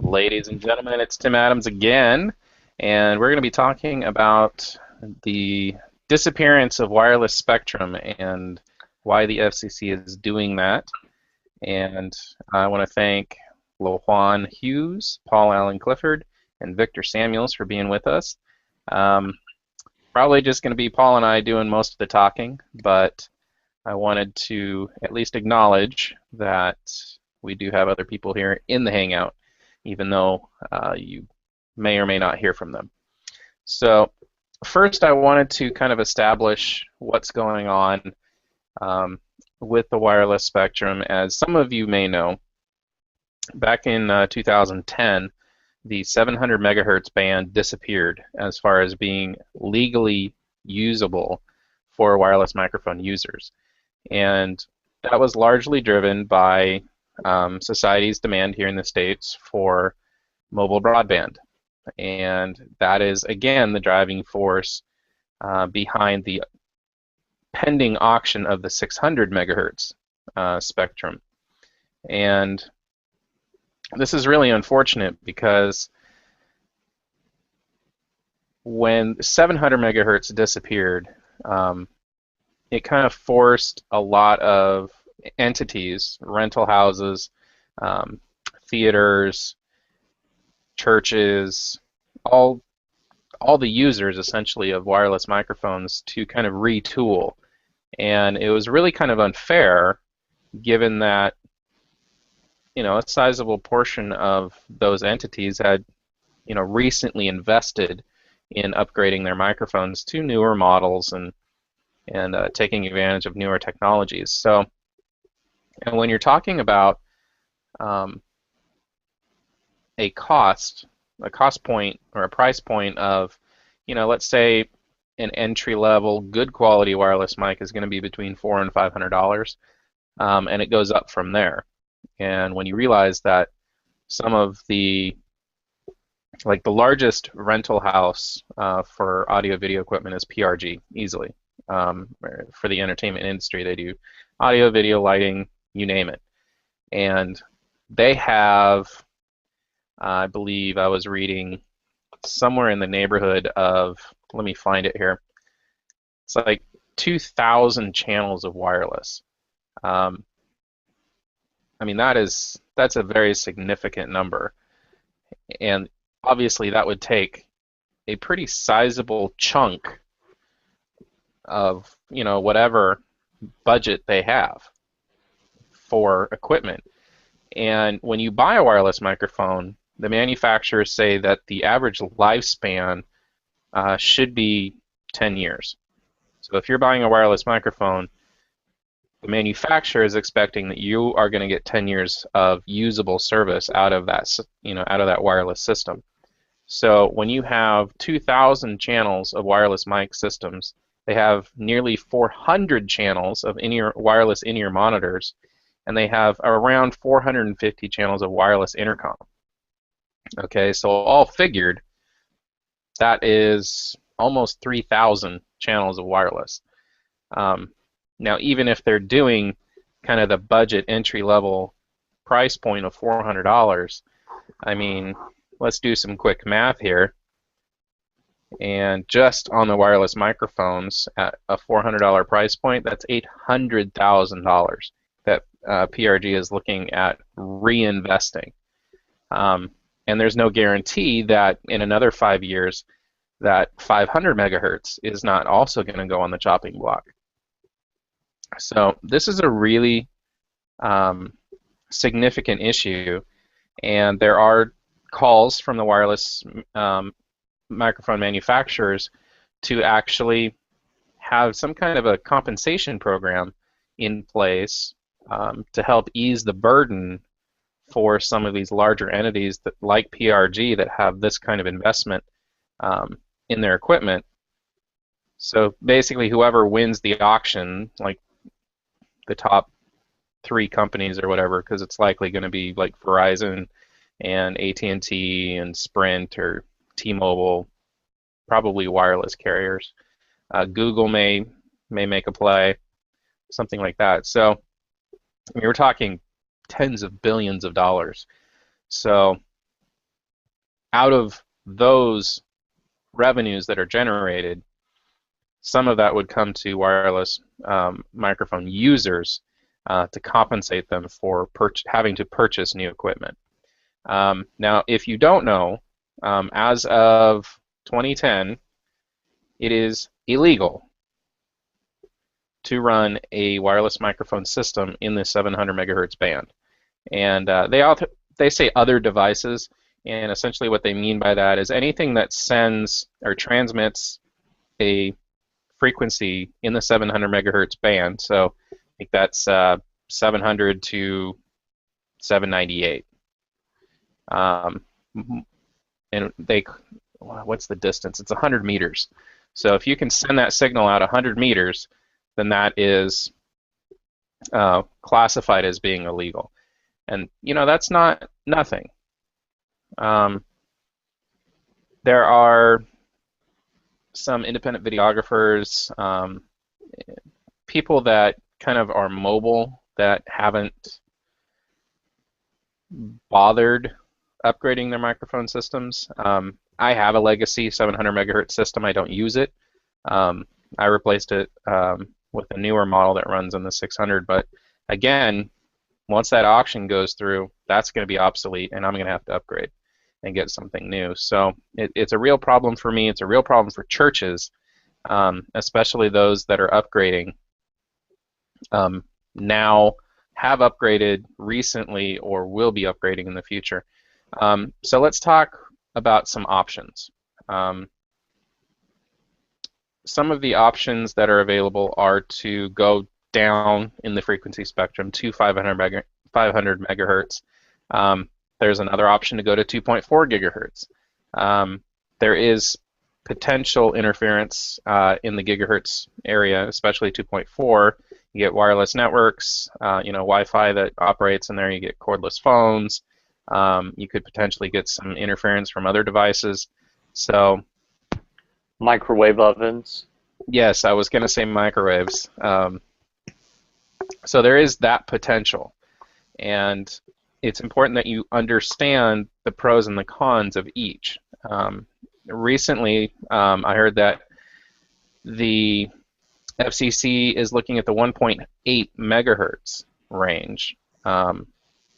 Ladies and gentlemen, it's Tim Adams again, and we're going to be talking about the disappearance of wireless spectrum and why the FCC is doing that. And I want to thank Juan Hughes, Paul Allen Clifford, and Victor Samuels for being with us. Um, Probably just going to be Paul and I doing most of the talking, but I wanted to at least acknowledge that we do have other people here in the Hangout, even though you may or may not hear from them. So first, I wanted to kind of establish what's going on um, with the wireless spectrum. As some of you may know, back in 2010, the 700 megahertz band disappeared as far as being legally usable for wireless microphone users. And that was largely driven by society's demand here in the States for mobile broadband. And that is, again, the driving force behind the pending auction of the 600 megahertz spectrum. And this is really unfortunate because when 700 megahertz disappeared, it kind of forced a lot of entities, rental houses, um, theaters, churches, all all the users essentially of wireless microphones to kind of retool. And it was really kind of unfair given that, a sizable portion of those entities had, recently invested in upgrading their microphones to newer models and taking advantage of newer technologies. So, and when you're talking about um, a cost point or a price point of, let's say an entry level, good quality wireless mic is going to be between $400 and $500, and it goes up from there. And when you realize that some of like the largest rental house for audio video equipment is PRG, easily. For the entertainment industry, they do audio, video, lighting, you name it. And they have, I believe I was reading somewhere in the neighborhood of, let me find it here. It's like 2,000 channels of wireless. Um, I mean, that's a very significant number, and obviously that would take a pretty sizable chunk of whatever budget they have for equipment. And when you buy a wireless microphone, the manufacturers say that the average lifespan should be 10 years. So if you're buying a wireless microphone, the manufacturer is expecting that you are going to get 10 years of usable service out of that, out of that wireless system. So when you have 2,000 channels of wireless mic systems, they have nearly 400 channels of in-ear wireless in-ear monitors, and they have around 450 channels of wireless intercom. Okay, so all figured, that is almost 3,000 channels of wireless. Now, even if they're doing kind of the budget entry level price point of $400, I mean, let's do some quick math here. And just on the wireless microphones at a $400 price point, that's $800,000 that PRG is looking at reinvesting. And there's no guarantee that in another 5 years that 500 megahertz is not also going to go on the chopping block. So this is a really significant issue, and there are calls from the wireless microphone manufacturers to actually have some kind of a compensation program in place to help ease the burden for some of these larger entities that, like PRG, that have this kind of investment in their equipment. So basically, whoever wins the auction, like the top 3 companies or whatever, because it's likely going to be like Verizon and AT&T and Sprint or T-Mobile, probably wireless carriers. Google may make a play, something like that. So we're talking tens of billions of dollars. So out of those revenues that are generated, some of that would come to wireless microphone users to compensate them for having to purchase new equipment. Now, if you don't know, as of 2010, it is illegal to run a wireless microphone system in the 700 megahertz band. And they say other devices, and essentially what they mean by that is anything that sends or transmits a frequency in the 700 megahertz band. So I think that's 700 to 798. And what's the distance? It's 100 meters. So if you can send that signal out 100 meters, then that is classified as being illegal. And that's not nothing. There are some independent videographers, people that kind of are mobile that haven't bothered upgrading their microphone systems. I have a legacy 700 megahertz system. I don't use it. I replaced it with a newer model that runs in the 600. But again, once that auction goes through, that's going to be obsolete, and I'm going to have to upgrade and get something new. So it's a real problem for me. It's a real problem for churches, especially those that are upgrading now, have upgraded recently, or will be upgrading in the future. So let's talk about some options. Some of the options that are available are to go down in the frequency spectrum to 500 megahertz. There's another option to go to 2.4 gigahertz. There is potential interference in the gigahertz area, especially 2.4. You get wireless networks, Wi-Fi that operates in there. You get cordless phones. You could potentially get some interference from other devices. So, microwave ovens. Yes, I was going to say microwaves. So there is that potential, and it's important that you understand the pros and the cons of each. Recently, I heard that the FCC is looking at the 1.8 megahertz range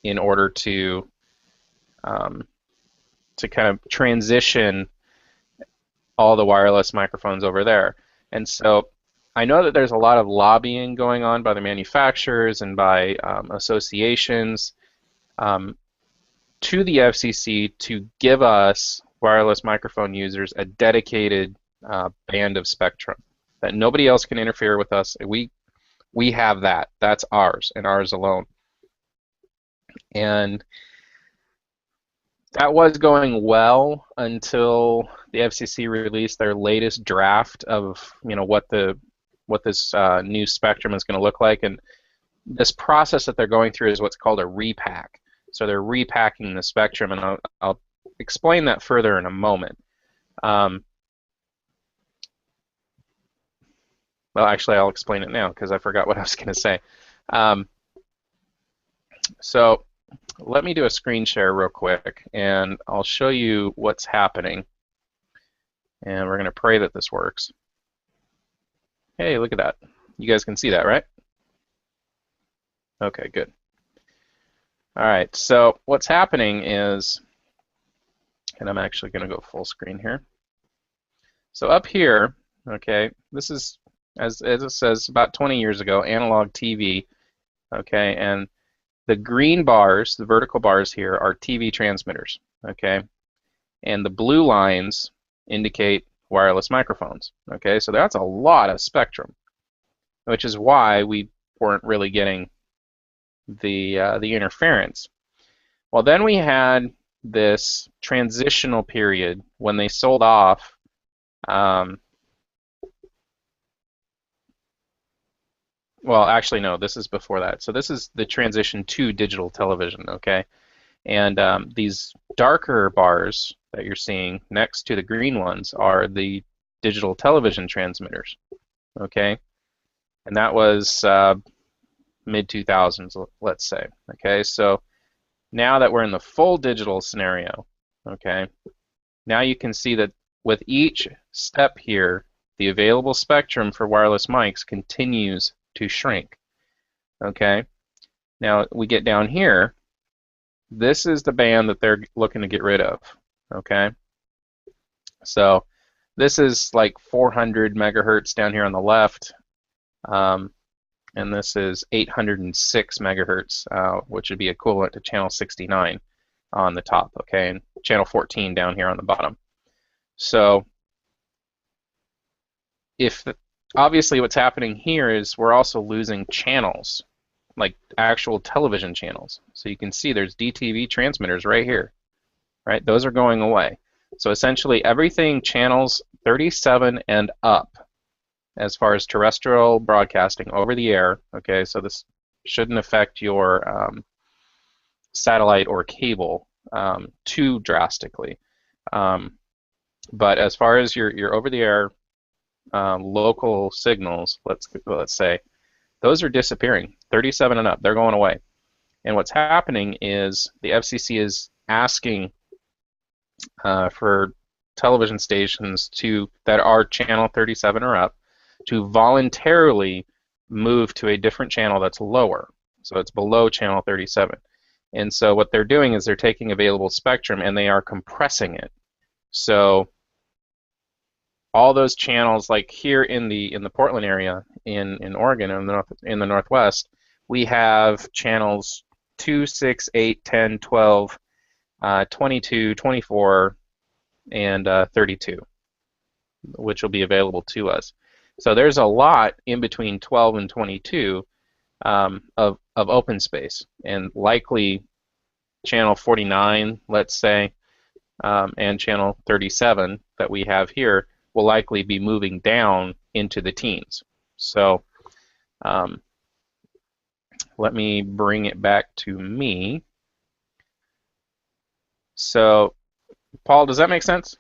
in order to kind of transition all the wireless microphones over there. And so I know that there's a lot of lobbying going on by the manufacturers and by associations to the FCC to give us wireless microphone users a dedicated band of spectrum that nobody else can interfere with us. We have that. That's ours and ours alone. And that was going well until the FCC released their latest draft of what this new spectrum is going to look like, and this process that they're going through is what's called a repack. So they're repacking the spectrum, and I'll explain that further in a moment. Well, actually, I'll explain it now because I forgot what I was going to say. So let me do a screen share real quick, and I'll show you what's happening. And we're going to pray that this works. Hey, look at that. You guys can see that, right? Okay, good. All right, so what's happening is, and I'm actually going to go full screen here. So up here, okay, this is, as it says, about 20 years ago, analog TV, okay, and the green bars, the vertical bars here, are TV transmitters, okay, and the blue lines indicate wireless microphones, okay, so that's a lot of spectrum, which is why we weren't really getting the interference. Well, then we had this transitional period when they sold off well, actually, no, this is before that. So this is the transition to digital television, okay? And these darker bars that you're seeing next to the green ones are the digital television transmitters, okay? And that was mid-2000s, let's say, okay? So Now that we're in the full digital scenario, okay, now you can see that with each step here, the available spectrum for wireless mics continues to shrink. Okay, now we get down here. This is the band that they're looking to get rid of. Okay, so this is like 400 megahertz down here on the left, and this is 806 megahertz, which would be equivalent to channel 69 on the top. Okay, and channel 14 down here on the bottom. So if obviously what's happening here is we're also losing channels, like actual television channels. So you can see there's DTV transmitters right here, right? Those are going away. So essentially everything channels 37 and up as far as terrestrial broadcasting over the air, okay, so this shouldn't affect your satellite or cable too drastically. But as far as your over-the-air local signals, let's say, those are disappearing. 37 and up, they're going away. And what's happening is the FCC is asking for television stations that are channel 37 or up to voluntarily move to a different channel that's lower. So it's below channel 37. And so what they're doing is they're taking available spectrum and they are compressing it. So all those channels, like here in the Portland area in Oregon in the Northwest, we have channels 2, 6, 8, 10, 12, 22, 24, and 32, which will be available to us. So there's a lot in between 12 and 22 of open space, and likely channel 49, let's say, and channel 37 that we have here will likely be moving down into the teens. So let me bring it back to me. So, Paul, does that make sense?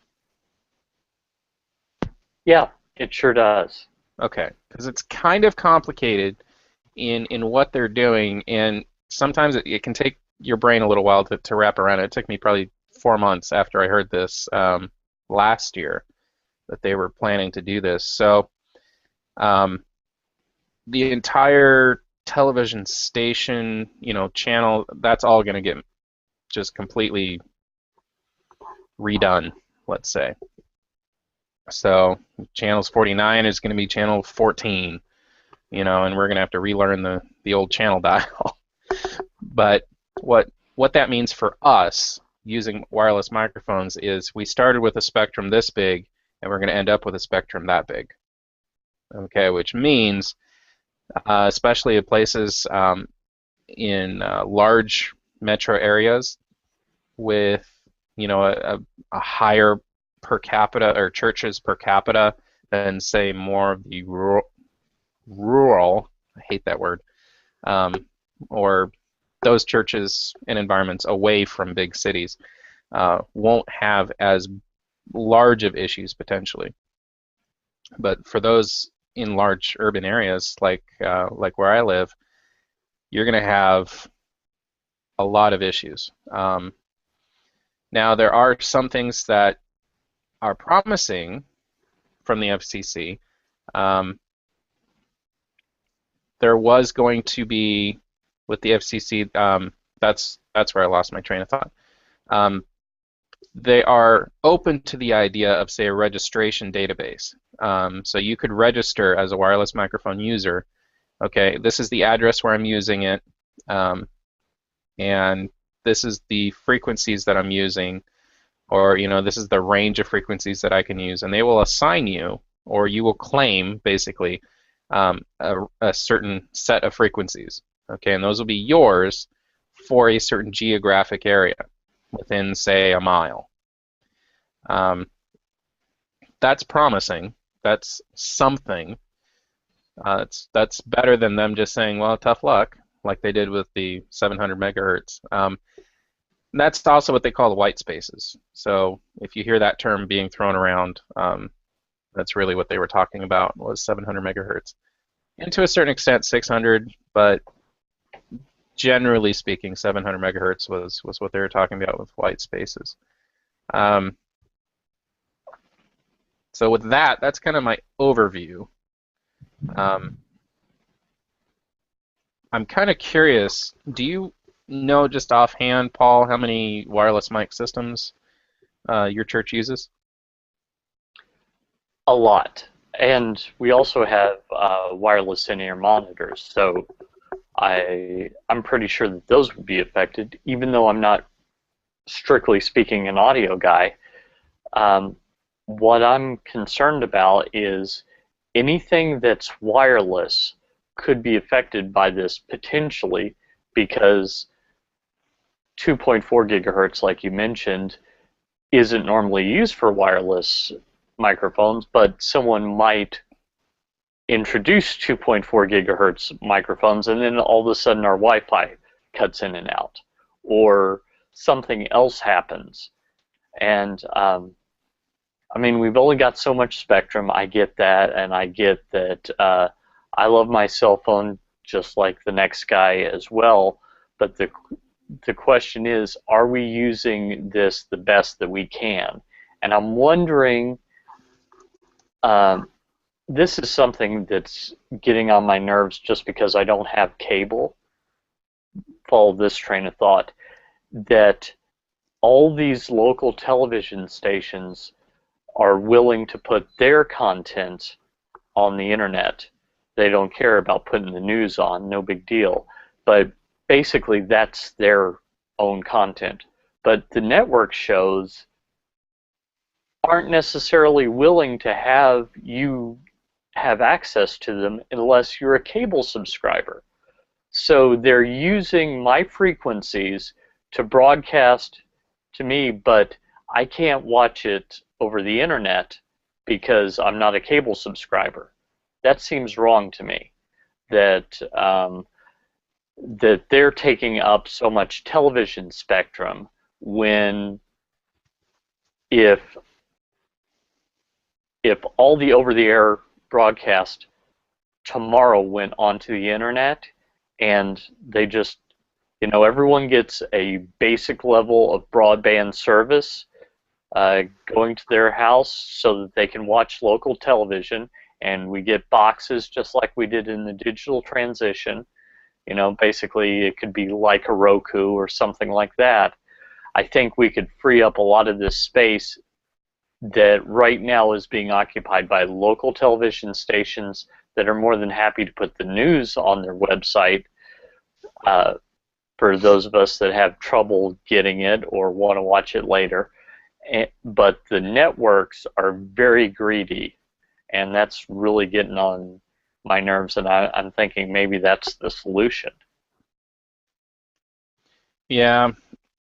Yeah, it sure does. Okay, because it's kind of complicated in what they're doing, and sometimes it can take your brain a little while to wrap around it. It took me probably 4 months after I heard this last year that they were planning to do this. So the entire television station, channel, that's all going to get just completely redone, let's say. So channels 49 is going to be channel 14, and we're going to have to relearn the old channel dial. But what that means for us using wireless microphones is we started with a spectrum this big, and we're going to end up with a spectrum that big. Okay, which means, especially in places in large metro areas with, a higher per capita or churches per capita than, say, more of the rural, I hate that word, or those churches and environments away from big cities won't have as large of issues potentially. But for those in large urban areas like where I live, you're going to have a lot of issues. Now there are some things that are promising from the FCC. There was going to be with the FCC. That's where I lost my train of thought. They are open to the idea of, say, a registration database. So you could register as a wireless microphone user. Okay, this is the address where I'm using it, and this is the frequencies that I'm using, or this is the range of frequencies that I can use, and they will assign you, or you will claim, basically, a certain set of frequencies. Okay, and those will be yours for a certain geographic area within, say, a mile. That's promising. That's something. That's better than them just saying, well, tough luck, like they did with the 700 megahertz. That's also what they call the white spaces. So if you hear that term being thrown around, that's really what they were talking about, was 700 megahertz. And to a certain extent, 600, but generally speaking, 700 megahertz was what they were talking about with white spaces. Um, so with that, that's kind of my overview. Um, I'm kind of curious. Do you know just offhand, Paul, how many wireless mic systems your church uses? A lot. And we also have wireless in-ear monitors, so I'm pretty sure that those would be affected, even though I'm not strictly speaking an audio guy. Um, what I'm concerned about is anything that's wireless could be affected by this potentially because 2.4 gigahertz, like you mentioned, isn't normally used for wireless microphones, but someone might introduce 2.4 gigahertz microphones and then all of a sudden our Wi-Fi cuts in and out or something else happens. And I mean, we've only got so much spectrum. I get that, and I get that I love my cell phone just like the next guy as well. But the question is, are we using this the best that we can? And I'm wondering, um, this is something that's getting on my nerves just because I don't have cable. Follow this train of thought, that all these local television stations are willing to put their content on the internet. They don't care about putting the news on, no big deal. But basically, that's their own content. But the network shows aren't necessarily willing to have you have access to them unless you're a cable subscriber. So they're using my frequencies to broadcast to me, but I can't watch it over the internet because I'm not a cable subscriber. That seems wrong to me. That that they're taking up so much television spectrum when if if all the over-the-air broadcast tomorrow went onto the internet and they just, everyone gets a basic level of broadband service going to their house so that they can watch local television, and we get boxes just like we did in the digital transition. Basically it could be like a Roku or something like that. I think we could free up a lot of this space that right now is being occupied by local television stations that are more than happy to put the news on their website uh, for those of us that have trouble getting it or want to watch it later. But the networks are very greedy, and that's really getting on my nerves, and I'm thinking maybe that's the solution. Yeah,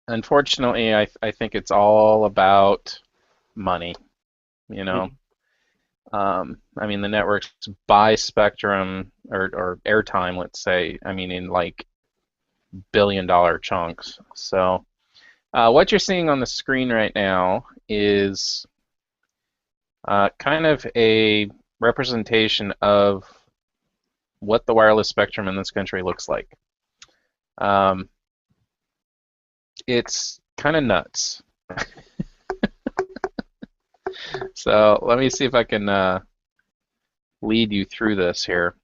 unfortunately, I think it's all about money. You know, Mhm. I mean, the networks buy spectrum or airtime, let's say. I mean, in like billion-dollar chunks. So, what you're seeing on the screen right now is kind of a representation of what the wireless spectrum in this country looks like. Um, it's kind of nuts. So let me see if I can lead you through this here.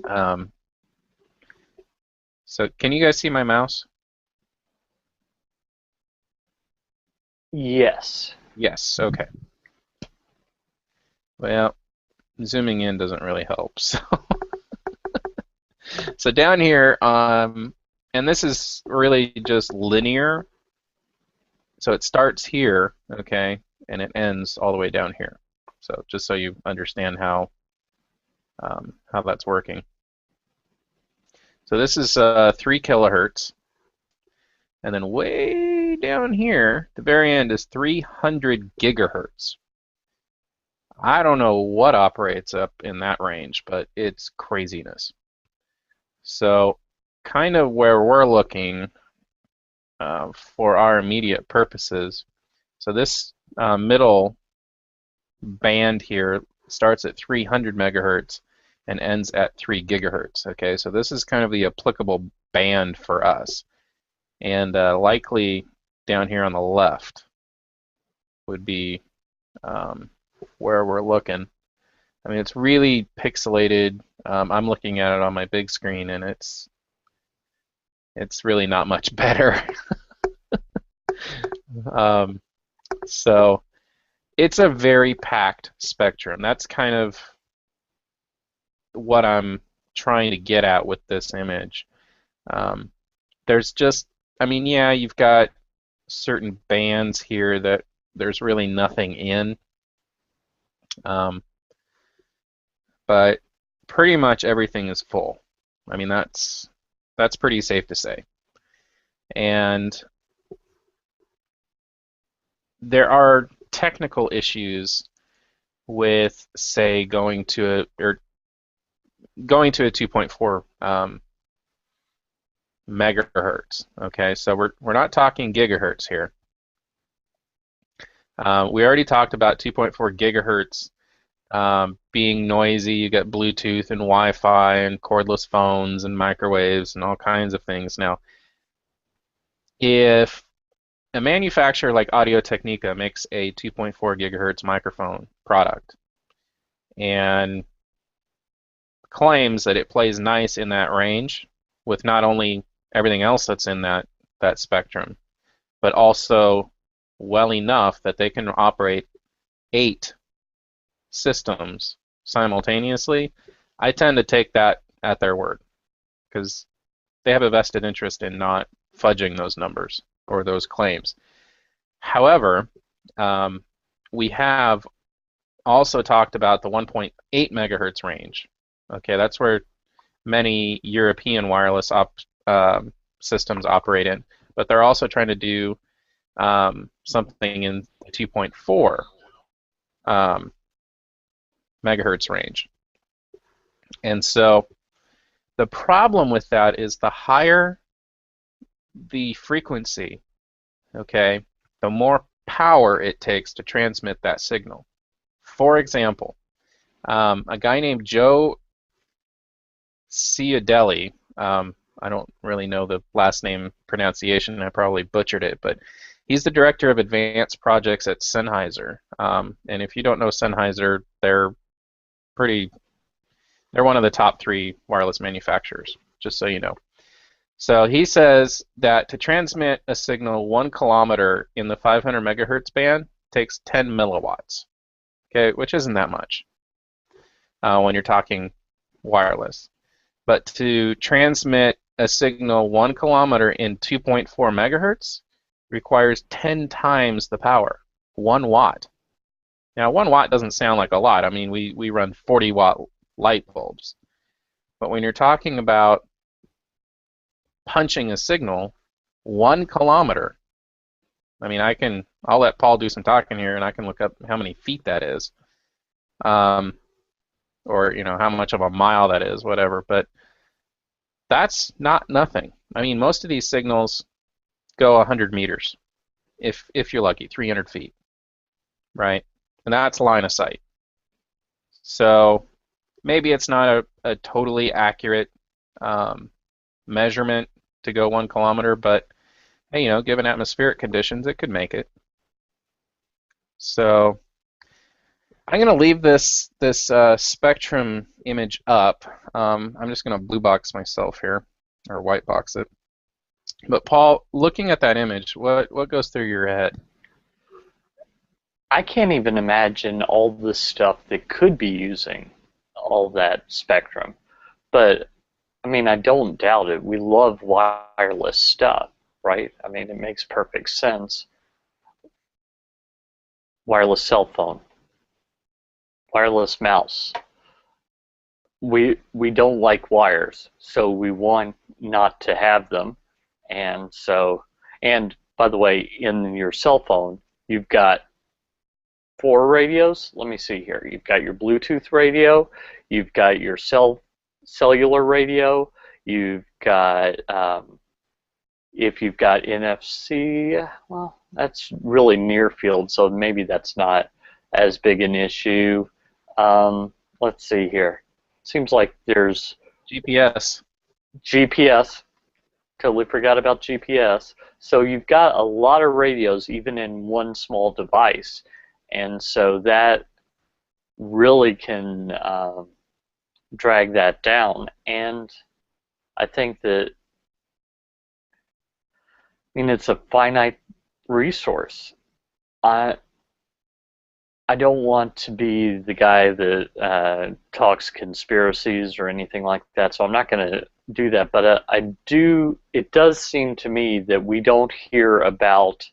Um, so can you guys see my mouse? Yes. Yes. Okay. Well, zooming in doesn't really help. So down here, and this is really just linear. So it starts here, okay, and it ends all the way down here. So just so you understand how that's working. So this is 3 kilohertz, and then way down here, the very end is 300 gigahertz. I don't know what operates up in that range, but it's craziness. So kind of where we're looking for our immediate purposes. So this middle band here starts at 300 megahertz, and ends at 3 gigahertz. Okay, so this is kind of the applicable band for us. And likely down here on the left would be where we're looking. I mean, it's really pixelated. I'm looking at it on my big screen, and it's really not much better. um, so it's a very packed spectrum. That's kind of what I'm trying to get at with this image. Um, there's just, I mean, yeah, you've got certain bands here that there's really nothing in, um, but pretty much everything is full. I mean, that's pretty safe to say. And there are technical issues with, say, going to a 2.4 megahertz. Okay, so we're not talking gigahertz here. We already talked about 2.4 gigahertz being noisy. You get Bluetooth and Wi-Fi and cordless phones and microwaves and all kinds of things. Now, if a manufacturer like Audio-Technica makes a 2.4 gigahertz microphone product and claims that it plays nice in that range with not only everything else that's in that spectrum, but also well enough that they can operate 8 systems simultaneously, I tend to take that at their word because they have a vested interest in not fudging those numbers or those claims. However, we have also talked about the 1.8 megahertz range. Okay, that's where many European wireless systems operate in, but they're also trying to do something in the 2.4 megahertz range. And so the problem with that is the higher the frequency, okay, the more power it takes to transmit that signal. For example, a guy named Joe Ciadelli, I don't really know the last name pronunciation, I probably butchered it, but he's the director of advanced projects at Sennheiser. And if you don't know Sennheiser, they're one of the top 3 wireless manufacturers, just so you know. So he says that to transmit a signal 1 kilometer in the 500 megahertz band takes 10 milliwatts, okay, which isn't that much when you're talking wireless. But to transmit a signal 1 kilometer in 2.4 megahertz requires 10 times the power, 1 watt. Now, 1 watt doesn't sound like a lot. I mean, we run 40-watt light bulbs. But when you're talking about punching a signal 1 kilometer, I mean, I'll let Paul do some talking here, and I can look up how many feet that is, or how much of a mile that is, whatever. But that's not nothing. I mean, most of these signals go 100 meters, if you're lucky, 300 feet, right? And that's line of sight. So maybe it's not a totally accurate measurement to go 1 kilometer, but hey, given atmospheric conditions, it could make it. So I'm going to leave this spectrum image up. I'm just going to blue box myself here, or white box it. But Paul, looking at that image, what goes through your head? I can't even imagine all the stuff that could be using all that spectrum. But, I mean, I don't doubt it. We love wireless stuff, right? I mean, it makes perfect sense. Wireless cell phone, wireless mouse. We don't like wires, so we want not to have them. And by the way, in your cell phone, you've got 4 radios. Let me see here. You've got your Bluetooth radio, you've got your cellular radio, you've got, if you've got NFC, well, that's really near field, so maybe that's not as big an issue. Let's see here. Seems like there's GPS. GPS. Totally forgot about GPS. So you've got a lot of radios even in one small device, and so that really can drag that down. And I think that, I mean, it's a finite resource. I I don't want to be the guy that talks conspiracies or anything like that, so I'm not going to do that. But I do. It does seem to me that we don't hear about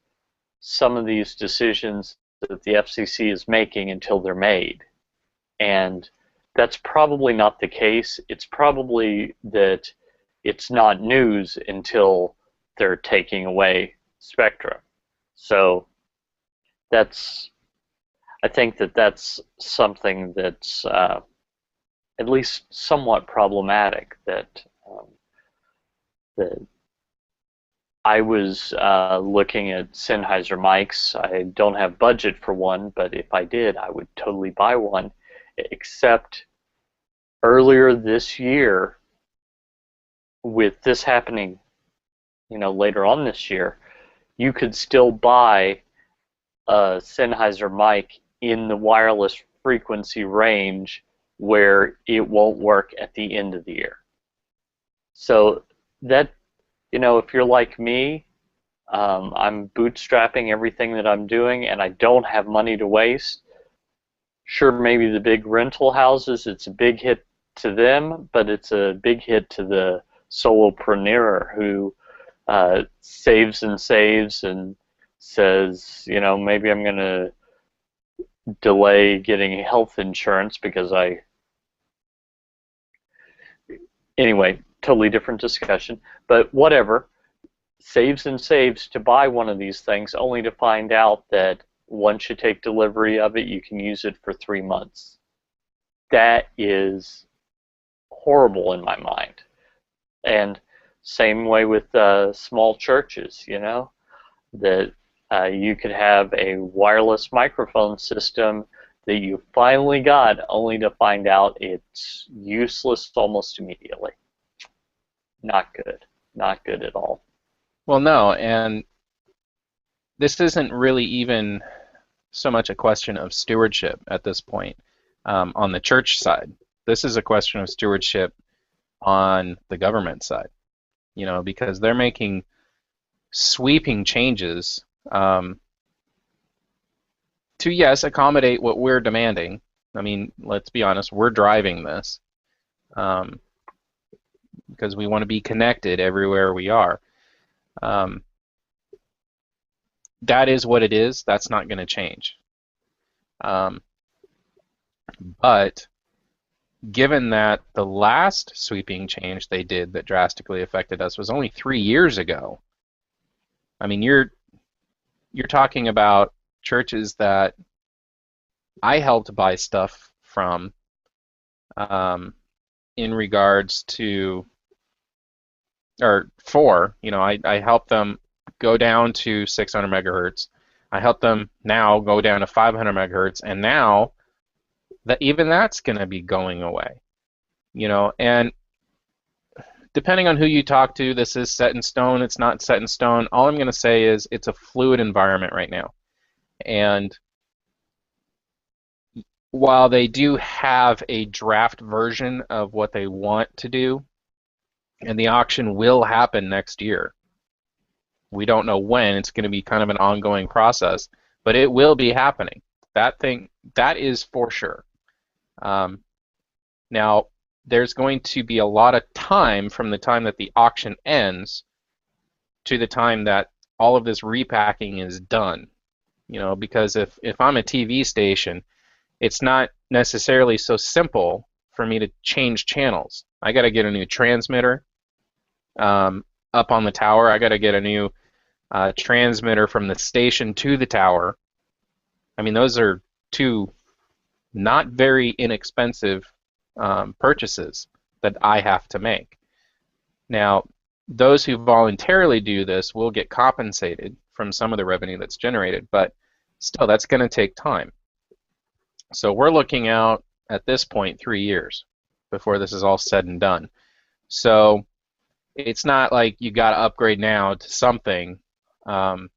some of these decisions that the FCC is making until they're made, and that's probably not the case. It's probably that it's not news until they're taking away spectrum. So that's I think that that's something that's at least somewhat problematic. That I was looking at Sennheiser mics. I don't have budget for one, but if I did, I would totally buy one. Except earlier this year, with this happening, later on this year, you could still buy a Sennheiser mic in the wireless frequency range where it won't work at the end of the year. So that, if you're like me, I'm bootstrapping everything that I'm doing and I don't have money to waste. Sure, maybe the big rental houses, it's a big hit to them, but it's a big hit to the solopreneur who saves and saves and says, maybe I'm going to delay getting health insurance because anyway, totally different discussion, but whatever, saves and saves to buy one of these things only to find out that once you take delivery of it, you can use it for 3 months. That is horrible in my mind. And same way with small churches, that you could have a wireless microphone system that you finally got only to find out it's useless almost immediately. Not good. Not good at all. Well, no, and this isn't really even so much a question of stewardship at this point on the church side. This is a question of stewardship on the government side, because they're making sweeping changes to, yes, accommodate what we're demanding. I mean, let's be honest, we're driving this because we want to be connected everywhere we are. That is what it is. That's not going to change. But given that the last sweeping change they did that drastically affected us was only 3 years ago, I mean, you're talking about churches that I helped buy stuff from in regards to, or for, I helped them go down to 600 megahertz. I helped them now go down to 500 megahertz, and now that even that's going to be going away, and depending on who you talk to, this is set in stone, it's not set in stone. All I'm going to say is it's a fluid environment right now. And while they do have a draft version of what they want to do, and the auction will happen next year, we don't know when. It's going to be kind of an ongoing process, but it will be happening. That is for sure. Now, there's going to be a lot of time from the time that the auction ends to the time that all of this repacking is done. Because if I'm a TV station, it's not necessarily so simple for me to change channels. I got to get a new transmitter up on the tower. I got to get a new transmitter from the station to the tower. I mean, those are two not very inexpensive purchases that I have to make. Now, those who voluntarily do this will get compensated from some of the revenue that's generated, but still, that's going to take time. So we're looking out at this point 3 years. before this is all said and done. So it's not like you got to upgrade now to something. Um,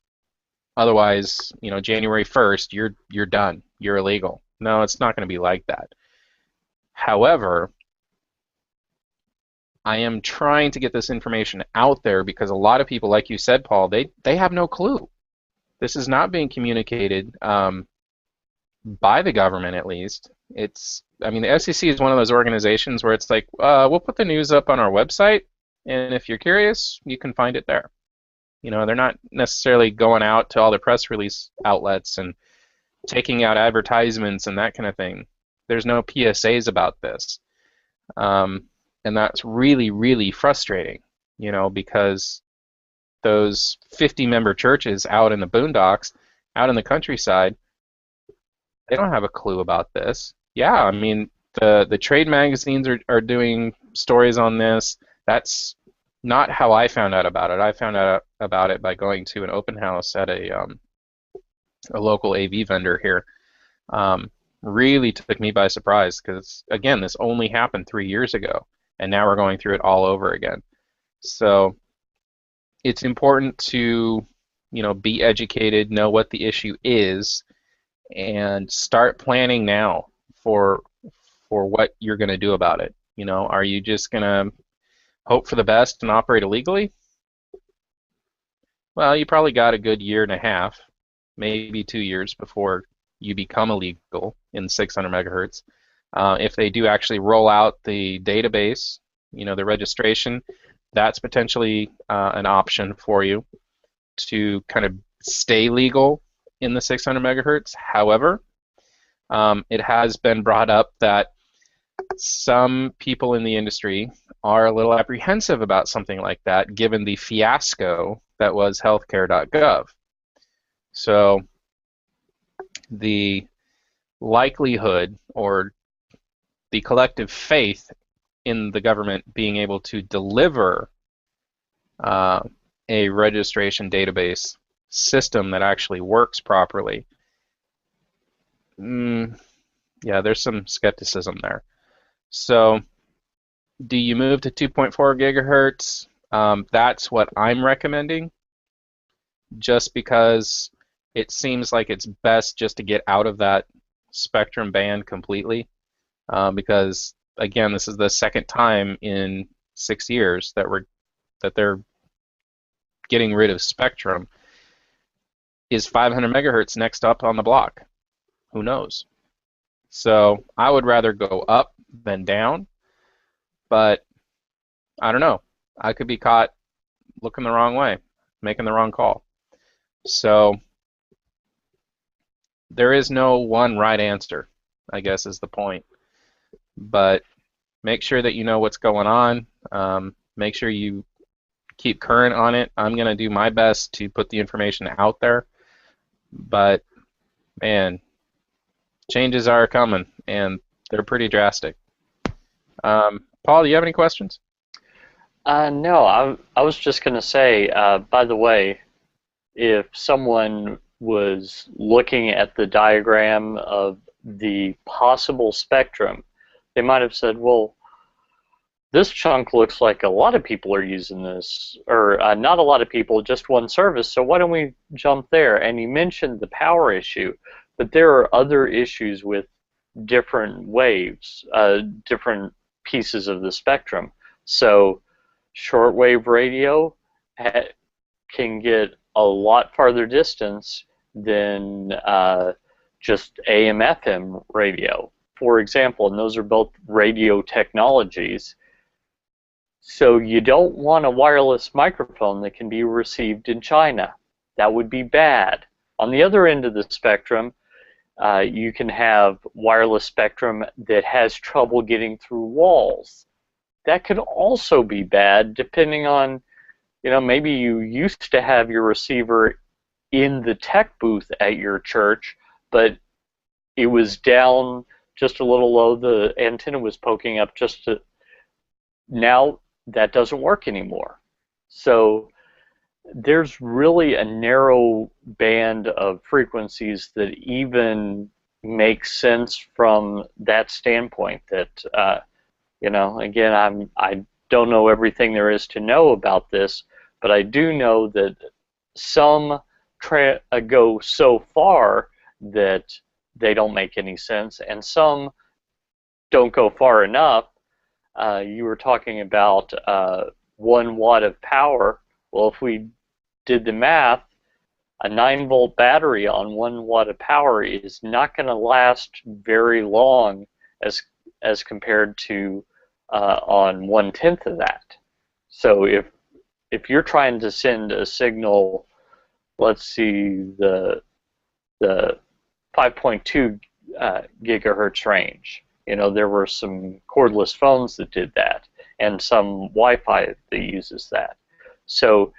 Otherwise, January 1st, you're done. You're illegal. No, it's not going to be like that. However, I am trying to get this information out there because a lot of people, like you said, Paul, they have no clue. This is not being communicated by the government, at least. I mean, the FCC is one of those organizations where it's like, we'll put the news up on our website, and if you're curious, you can find it there. They're not necessarily going out to all the press release outlets and taking out advertisements and that kind of thing. There's no PSAs about this. And that's really, really frustrating, because those 50-member churches out in the boondocks, out in the countryside, they don't have a clue about this. Yeah, I mean, the trade magazines are doing stories on this. That's not how I found out about it. I found out about it by going to an open house at a local AV vendor here. Really took me by surprise because, again, this only happened 3 years ago, and now we're going through it all over again. So it's important to, be educated, know what the issue is, and start planning now for what you're going to do about it. Are you just going to hope for the best and operate illegally? Well, you probably got a good year and a half, maybe 2 years before you become illegal in 600 megahertz. If they do actually roll out the database, the registration, that's potentially an option for you to kind of stay legal in the 600 megahertz. However, it has been brought up that some people in the industry are a little apprehensive about something like that, given the fiasco that was healthcare.gov. So the likelihood or the collective faith in the government being able to deliver a registration database system that actually works properly, yeah, there's some skepticism there. So do you move to 2.4 gigahertz? That's what I'm recommending, just because it seems like it's best just to get out of that spectrum band completely, because again, this is the second time in 6 years that they're getting rid of spectrum. Is 500 megahertz next up on the block? Who knows? So I would rather go up than down, but I don't know. I could be caught looking the wrong way, making the wrong call. So there is no one right answer, I guess is the point. But make sure that you know what's going on. Make sure you keep current on it. I'm going to do my best to put the information out there. But, man, changes are coming, and they're pretty drastic. Paul, do you have any questions? No, I was just going to say, by the way, if someone was looking at the diagram of the possible spectrum, they might have said, well, this chunk looks like a lot of people are using this, or not a lot of people, just one service, so why don't we jump there? And you mentioned the power issue, but there are other issues with different waves, different pieces of the spectrum. So shortwave radio can get a lot farther distance than just AM/FM radio, for example, and those are both radio technologies. So you don't want a wireless microphone that can be received in China. That would be bad. On the other end of the spectrum, you can have wireless spectrum that has trouble getting through walls. That could also be bad, depending on, maybe you used to have your receiver in the tech booth at your church, but it was down just a little low, the antenna was poking up just to, now that doesn't work anymore. So there's really a narrow band of frequencies that even make sense from that standpoint, that Again, I don't know everything there is to know about this, but I do know that some go so far that they don't make any sense, and some don't go far enough. You were talking about 1 watt of power. Well, if we did the math, a 9-volt battery on 1 watt of power is not going to last very long as compared to on 1/10 of that. So if you're trying to send a signal, let's see, the 5.2 gigahertz range. There were some cordless phones that did that, and some Wi-Fi that uses that. So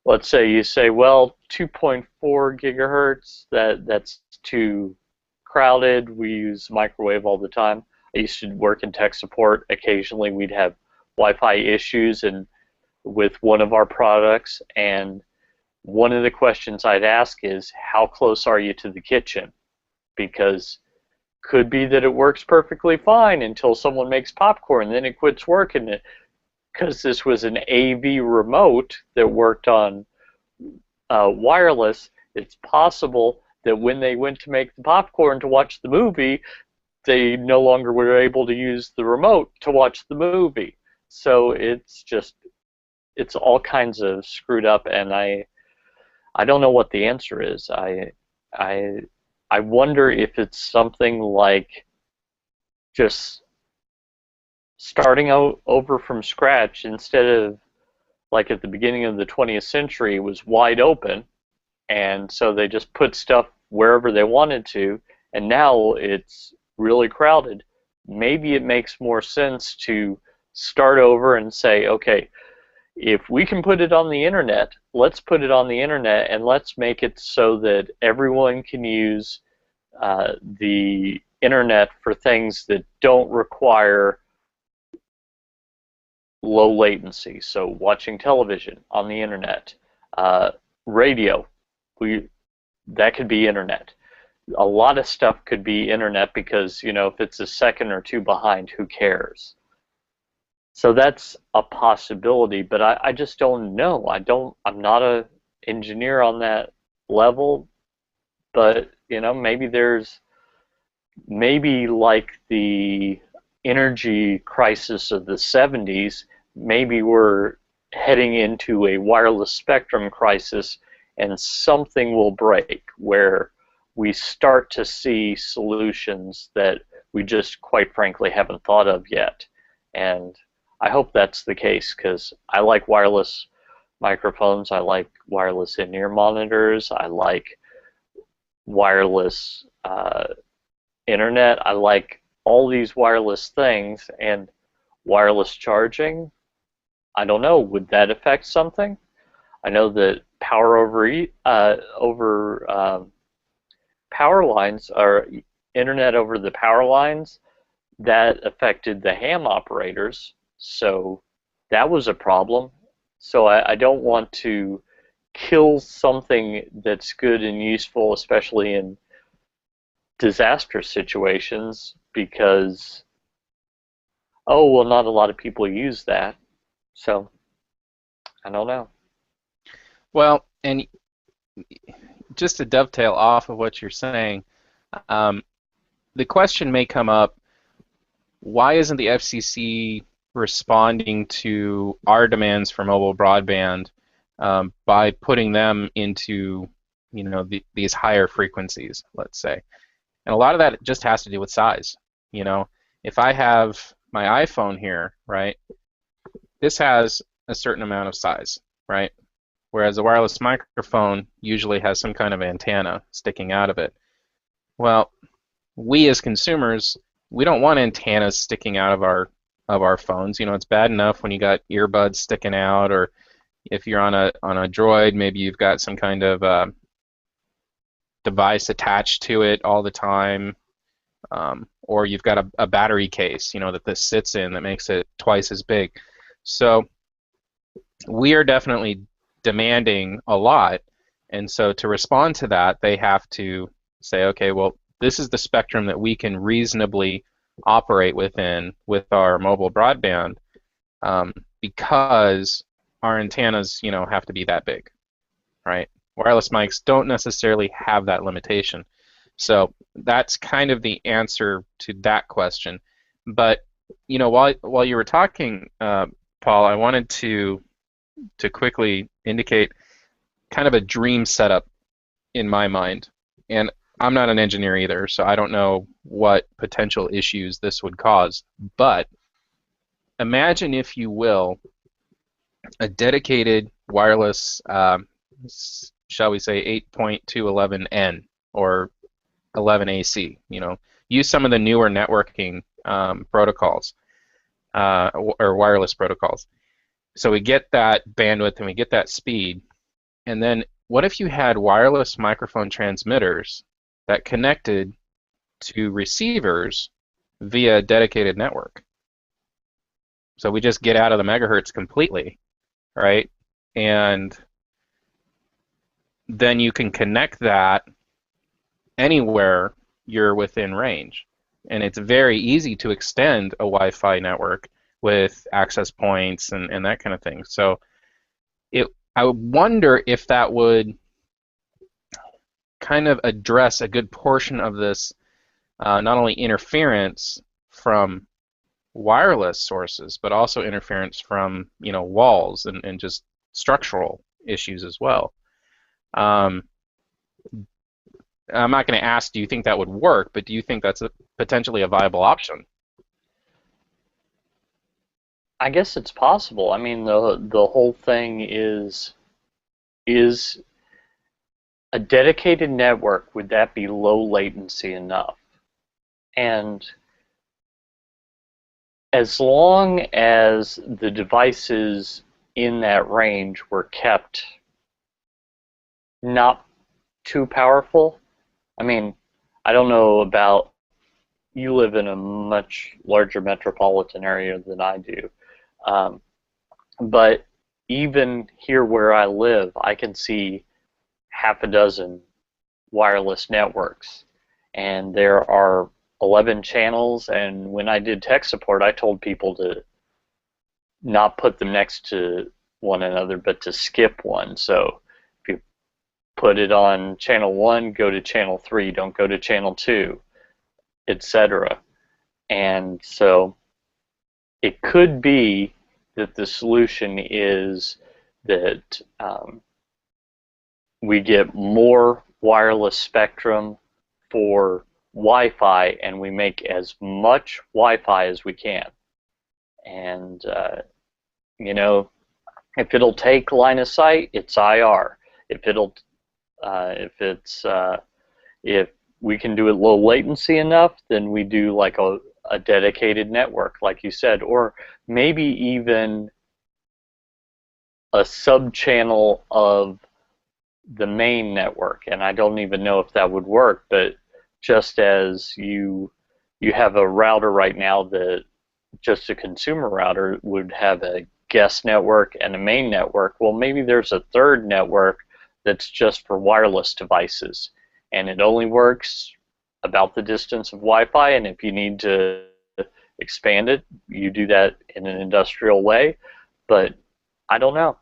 let's say you say, well, 2.4 gigahertz, that's too crowded. We use microwave all the time. I used to work in tech support. Occasionally we'd have Wi-Fi issues and with one of our products, and one of the questions I'd ask is, how close are you to the kitchen? Because could be that it works perfectly fine until someone makes popcorn, then it quits working. Because this was an AV remote that worked on wireless, it's possible that when they went to make the popcorn to watch the movie, they no longer were able to use the remote to watch the movie. So it's all kinds of screwed up, and I don't know what the answer is. I I wonder if it's something like just starting out over from scratch instead of like at the beginning of the 20th century it was wide open, and so they just put stuff wherever they wanted to, and now it's really crowded. Maybe it makes more sense to start over and say, okay, if we can put it on the internet, let's put it on the internet, and let's make it so that everyone can use the internet for things that don't require low latency. So watching television on the internet, radio, that could be internet. A lot of stuff could be internet because, if it's a second or two behind, who cares? So that's a possibility, but I just don't know. I'm not an engineer on that level, but maybe like the energy crisis of the 70s, maybe we're heading into a wireless spectrum crisis, and something will break where we start to see solutions that we just quite frankly haven't thought of yet. And I hope that's the case, because I like wireless microphones, I like wireless in-ear monitors, I like wireless internet, I like all these wireless things, and wireless charging, I don't know, would that affect something? I know that power over power lines, or internet over the power lines, that affected the ham operators, so that was a problem. So I don't want to kill something that's good and useful, especially in disaster situations, because, oh, well, not a lot of people use that. So I don't know. Well, and just to dovetail off of what you're saying, um, the question may come up, why isn't the FCC responding to our demands for mobile broadband by putting them into, these higher frequencies, let's say? And a lot of that just has to do with size. If I have my iPhone here, right, this has a certain amount of size, right? Whereas a wireless microphone usually has some kind of antenna sticking out of it. Well, we as consumers, we don't want antennas sticking out of our phones. It's bad enough when you got earbuds sticking out, or if you're on a Droid, maybe you've got some kind of device attached to it all the time, or you've got a battery case, that this sits in that makes it twice as big. So we are definitely demanding a lot, and so to respond to that, they have to say, okay, well, this is the spectrum that we can reasonably operate within with our mobile broadband, because our antennas, have to be that big, right? Wireless mics don't necessarily have that limitation. So that's kind of the answer to that question. But while you were talking, Paul, I wanted to quickly indicate kind of a dream setup in my mind. And I'm not an engineer either, so I don't know what potential issues this would cause. But imagine, if you will, a dedicated wireless, shall we say, 8.211n or 11AC. Use some of the newer networking protocols, or wireless protocols. So we get that bandwidth and we get that speed. And then what if you had wireless microphone transmitters that connected to receivers via a dedicated network? So we just get out of the megahertz completely, right? And then you can connect that anywhere you're within range. And it's very easy to extend a Wi-Fi network with access points and that kind of thing. So I would wonder if that would kind of address a good portion of this, not only interference from wireless sources, but also interference from walls and just structural issues as well. I'm not going to ask, do you think that would work, but do you think that's potentially a viable option? I guess it's possible. I mean, the whole thing is a dedicated network, would that be low latency enough? And as long as the devices in that range were kept not too powerful, I mean, I don't know about, you live in a much larger metropolitan area than I do. But even here where I live, I can see half a dozen wireless networks. And there are 11 channels, and when I did tech support, I told people to not put them next to one another, but to skip one. So if you put it on channel 1, go to channel 3, don't go to channel 2, etc. And so it could be that the solution is that we get more wireless spectrum for Wi-Fi, and we make as much Wi-Fi as we can. And if it'll take line of sight, it's IR. If we can do it low latency enough, then we do like a dedicated network, like you said, or maybe even a sub-channel of the main network. And I don't even know if that would work, but just as you have a router right now that just a consumer router would have a guest network and a main network, well, maybe there's a third network that's just for wireless devices, and it only works about the distance of Wi-Fi, and if you need to expand it, you do that in an industrial way. But I don't know.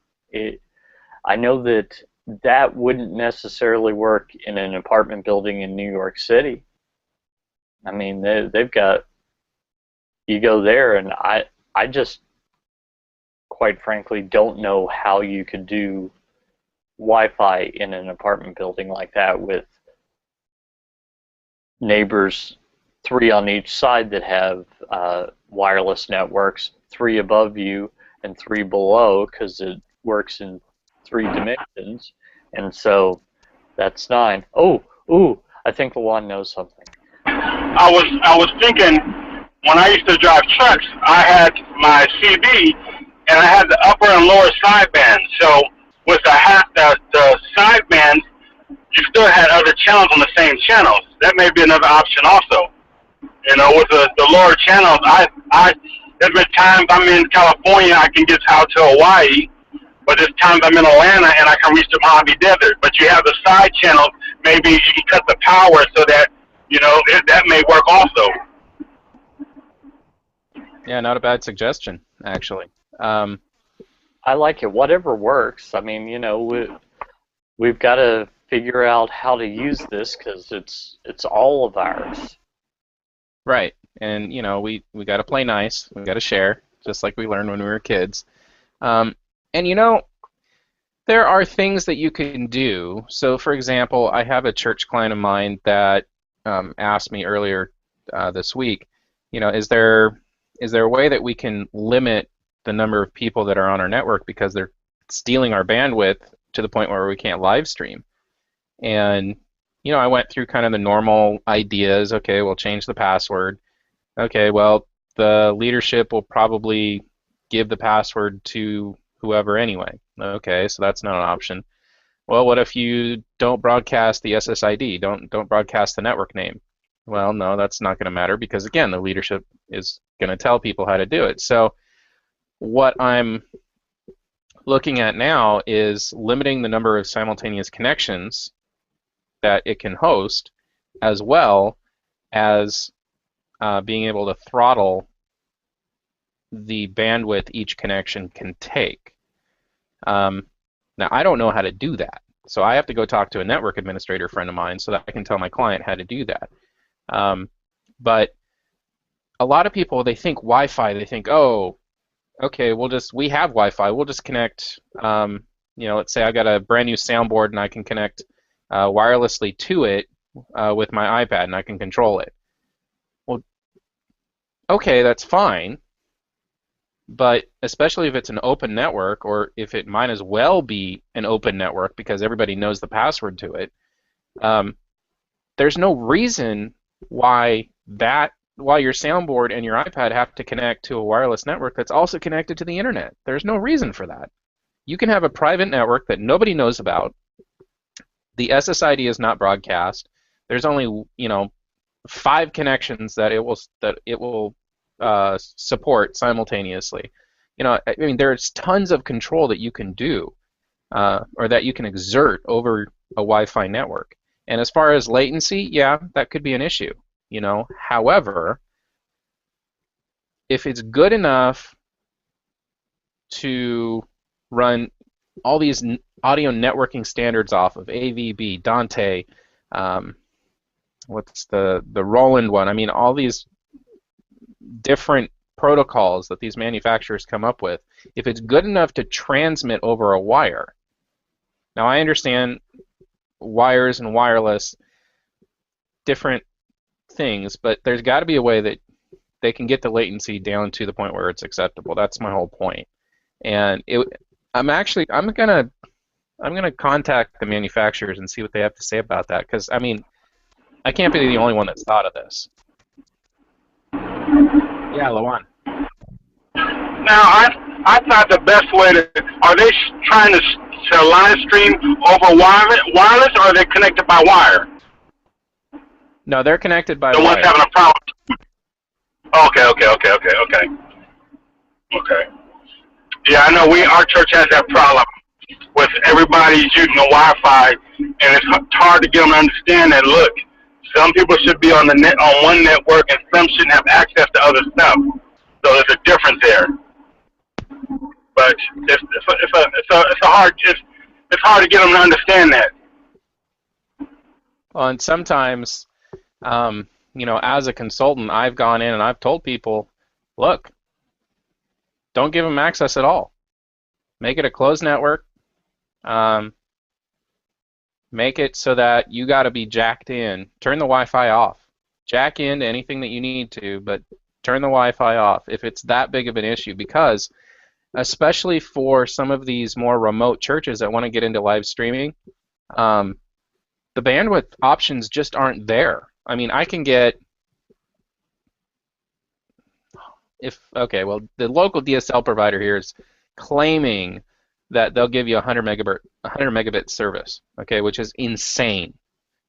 I know that that wouldn't necessarily work in an apartment building in New York City. I mean, they've got, you go there, and I just, quite frankly, don't know how you could do Wi-Fi in an apartment building like that with neighbors 3 on each side that have wireless networks, 3 above you and 3 below, because it works in 3 dimensions, and so that's 9. Oh, I think Lawan knows something. I was thinking, when I used to drive trucks, I had my CB and I had the upper and lower sidebands. So with the sidebands, you still had other channels on the same channels. That may be another option also. With the lower channels, there's been times I'm in California, I can get out to Hawaii, but there's times I'm in Atlanta and I can reach the Mojave Desert. But you have the side channels, maybe you can cut the power so that, that may work also. Yeah, not a bad suggestion, actually. Um, I like it. Whatever works. I mean, we've got to figure out how to use this because it's all of ours. right. And, we got to play nice. We got to share, just like we learned when we were kids. Um, and, there are things that you can do. So, for example, I have a church client of mine that asked me earlier this week, is there a way that we can limit the number of people that are on our network because they're stealing our bandwidth to the point where we can't live stream? And, I went through kind of the normal ideas. Okay, we'll change the password. Okay, well, the leadership will probably give the password to whoever anyway. Okay, so that's not an option. Well, what if you don't broadcast the SSID? Don't broadcast the network name. Well, no, that's not going to matter because again, the leadership is going to tell people how to do it. So what I'm looking at now is limiting the number of simultaneous connections that it can host, as well as being able to throttle the bandwidth each connection can take. Now, I don't know how to do that. So I have to go talk to a network administrator friend of mine so that I can tell my client how to do that. But a lot of people, they think Wi-Fi, they think, oh, okay, we have Wi-Fi, we'll just connect, let's say I got a brand new soundboard and I can connect wirelessly to it with my iPad and I can control it. Well, okay, that's fine. But especially if it's an open network, or if it might as well be an open network because everybody knows the password to it, there's no reason why your soundboard and your iPad have to connect to a wireless network that's also connected to the internet. There's no reason for that. You can have a private network that nobody knows about. The SSID is not broadcast. There's only 5 connections that it will support simultaneously. I mean, there's tons of control that you can do, or that you can exert over a Wi-Fi network. And as far as latency, yeah, that could be an issue. However, if it's good enough to run all these audio networking standards off of AVB, Dante, what's the Roland one? I mean, all these different protocols that these manufacturers come up with, if it's good enough to transmit over a wire. Now, I understand wires and wireless, different things, but there's got to be a way that they can get the latency down to the point where it's acceptable. That's my whole point. And I'm gonna contact the manufacturers and see what they have to say about that, because I mean, I can't be the only one that's thought of this. Yeah, Lawan. Now, I thought the best way are they trying to live stream over wireless, or are they connected by wire? No, they're connected by the wire. one's having a problem. Okay. Yeah, I know our church has that problem with everybody using the Wi-Fi, and it's hard to get them to understand that. Look, some people should be on one network, and some shouldn't have access to other stuff. So there's a difference there. But it's hard to get them to understand that. Well, and sometimes, as a consultant, I've gone in and I've told people, look, don't give them access at all. Make it a closed network. Make it so that you got to be jacked in. Turn the Wi-Fi off. Jack into anything that you need to, but turn the Wi-Fi off if it's that big of an issue, because especially for some of these more remote churches that want to get into live streaming, the bandwidth options just aren't there. I mean, I can get the local DSL provider here is claiming that they'll give you 100 megabit service, okay, which is insane,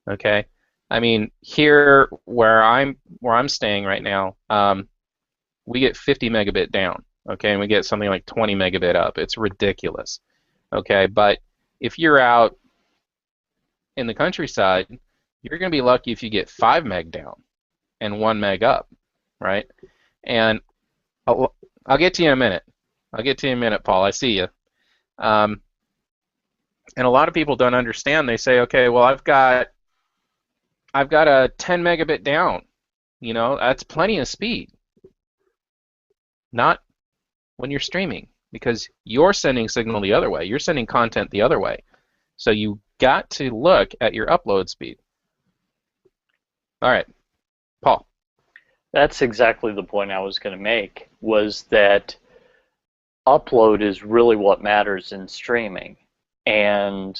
okay. I mean, here where I'm staying right now, we get 50 megabit down, okay, and we get something like 20 megabit up. It's ridiculous, okay. But if you're out in the countryside, you're going to be lucky if you get 5 meg down and 1 meg up, right? And I'll get to you in a minute. I'll get to you in a minute, Paul. I see you. Um, and a lot of people don't understand. They say, okay, well, I've got a 10 megabit down. That's plenty of speed. Not when you're streaming, because you're sending signal the other way. You're sending content the other way. So you got to look at your upload speed. All right, Paul. That's exactly the point I was going to make, was that upload is really what matters in streaming. And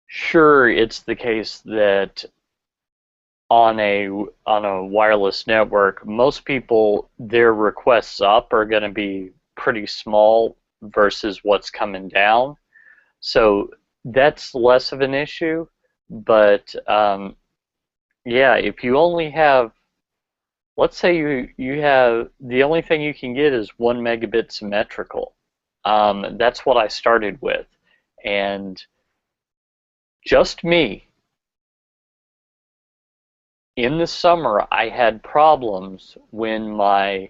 sure, it's the case that on a wireless network, most people, their requests up are going to be pretty small versus what's coming down. So that's less of an issue. But yeah, if you only have, let's say you have, the only thing you can get is 1 megabit symmetrical. That's what I started with. And just me, in the summer, I had problems when my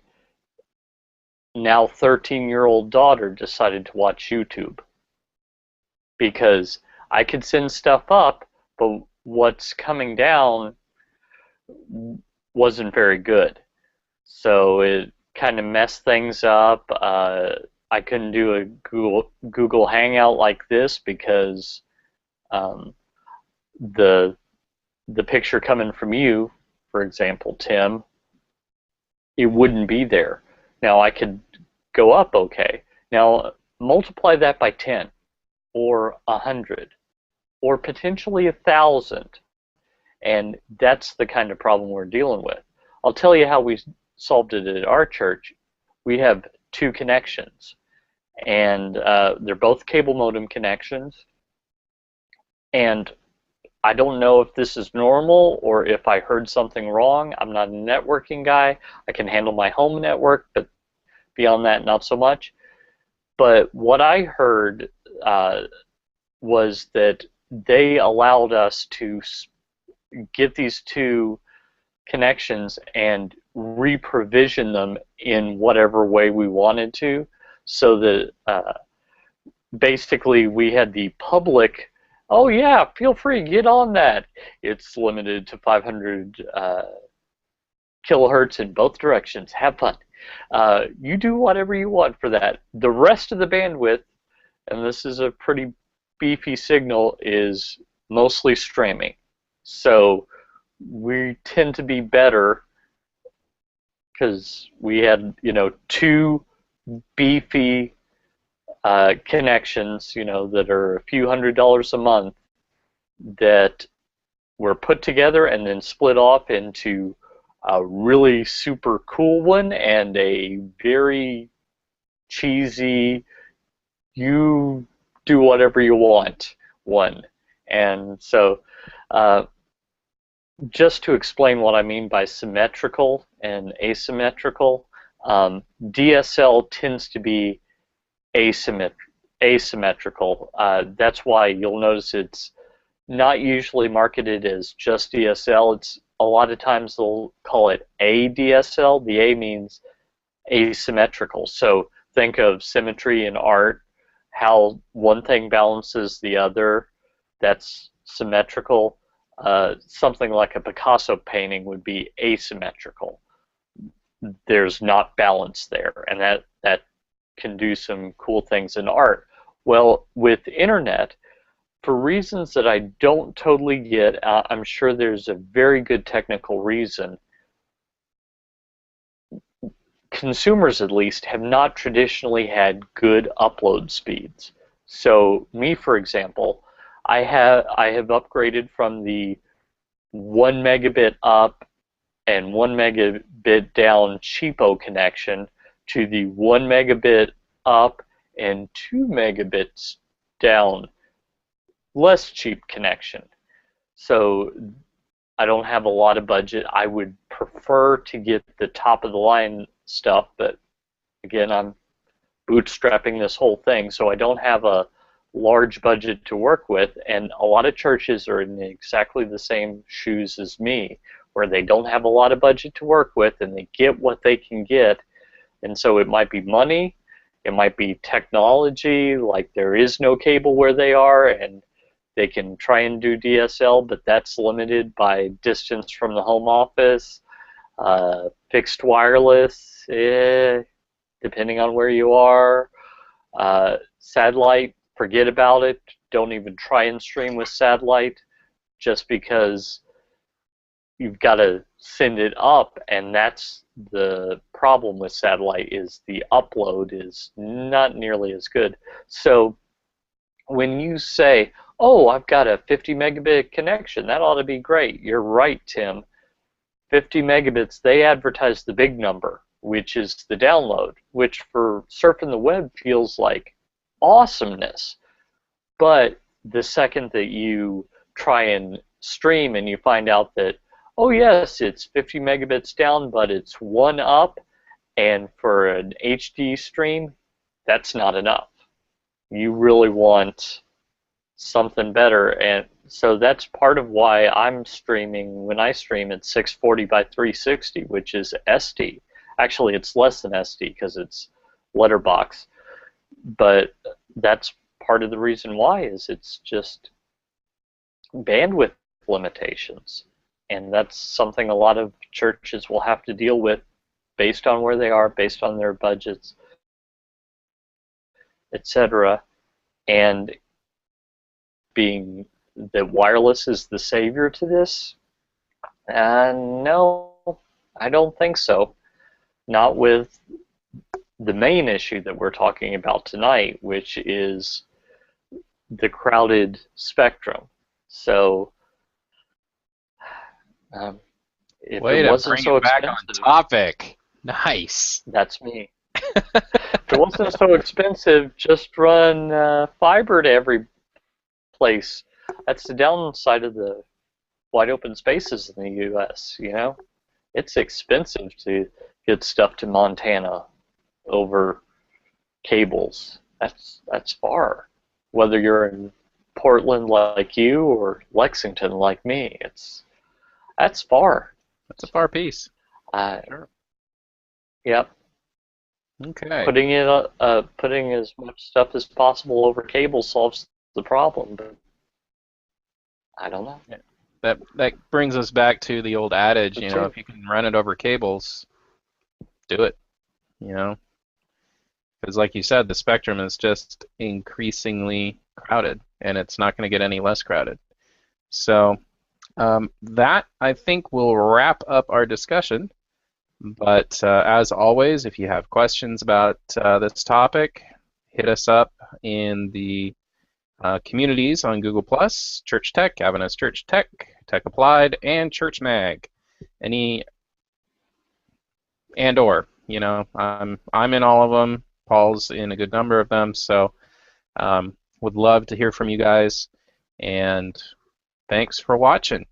now 13-year-old daughter decided to watch YouTube, because I could send stuff up, but what's coming down wasn't very good. So it kind of messed things up. I couldn't do a Google Hangout like this because the picture coming from you, for example, Tim, it wouldn't be there. Now I could go up okay. Now multiply that by 10 or 100 or potentially 1,000, and that's the kind of problem we're dealing with. I'll tell you how we solved it at our church. We have 2 connections, and they're both cable modem connections, and I don't know if this is normal or if I heard something wrong. I'm not a networking guy. I can handle my home network, but beyond that, not so much. But what I heard was that they allowed us to get these 2 connections and re-provision them in whatever way we wanted to, so that basically we had the public, oh yeah, feel free, get on that. It's limited to 500 kilohertz in both directions. Have fun. You do whatever you want for that. The rest of the bandwidth, and this is a pretty beefy signal, is mostly streaming. So we tend to be better because we had, 2 beefy connections, that are a few $100s a month, that were put together and then split off into a really super cool one and a very cheesy, you do whatever you want one. And so just to explain what I mean by symmetrical and asymmetrical, DSL tends to be asymmetrical. That's why you'll notice it's not usually marketed as just DSL. It's a lot of times they'll call it ADSL. The A means asymmetrical. So think of symmetry in art, how one thing balances the other. That's symmetrical. Something like a Picasso painting would be asymmetrical. There's not balance there, and that can do some cool things in art. Well, with internet, for reasons that I don't totally get, I'm sure there's a very good technical reason, consumers at least have not traditionally had good upload speeds. So me, for example, I have upgraded from the 1 megabit up and 1 megabit down cheapo connection to the 1 megabit up and 2 megabits down less cheap connection. So I don't have a lot of budget. I would prefer to get the top of the line stuff, but again, I'm bootstrapping this whole thing, so I don't have a large budget to work with, and a lot of churches are in exactly the same shoes as me, where they don't have a lot of budget to work with and they get what they can get. And so it might be money, it might be technology, like there is no cable where they are, and they can try and do DSL, but that's limited by distance from the home office. Fixed wireless, depending on where you are. Satellite, forget about it. Don't even try and stream with satellite, just because you've got to send it up, and that's the problem with satellite, is the upload is not nearly as good. So when you say, oh, I've got a 50 megabit connection, that ought to be great, you're right, Tim. 50 megabits, they advertise the big number, which is the download, which for surfing the web feels like awesomeness. But the second that you try and stream and you find out that, oh yes, it's 50 megabits down, but it's 1 up, and for an HD stream, that's not enough. You really want something better, and so that's part of why I'm streaming. When I stream, it's 640 by 360, which is SD. Actually, it's less than SD because it's letterbox, but that's part of the reason why, is it's just bandwidth limitations, and that's something a lot of churches will have to deal with based on where they are, based on their budgets, etc. And being that wireless is the savior to this, no, I don't think so. Not with the main issue that we're talking about tonight, which is the crowded spectrum. So if Way it to wasn't bring so it back on expensive, topic. Nice. that's me. If it wasn't so expensive, just run fiber to every place. That's the downside of the wide open spaces in the U.S. You know, it's expensive to get stuff to Montana over cables. That's far. Whether you're in Portland like you or Lexington like me, that's far. That's a far piece. Sure. Yep. Okay. Putting as much stuff as possible over cable solves the problem, but I don't know. Yeah. That brings us back to the old adage, you know, if you can run it over cables, do it. You know, because like you said, the spectrum is just increasingly crowded, and it's not going to get any less crowded. So that, I think, will wrap up our discussion. But as always, if you have questions about this topic, hit us up in the communities on Google+, Church Tech, Adventist Church Tech, Tech Applied, and Church Mag. Or, you know, I'm in all of them. Paul's in a good number of them. So would love to hear from you guys. And thanks for watching.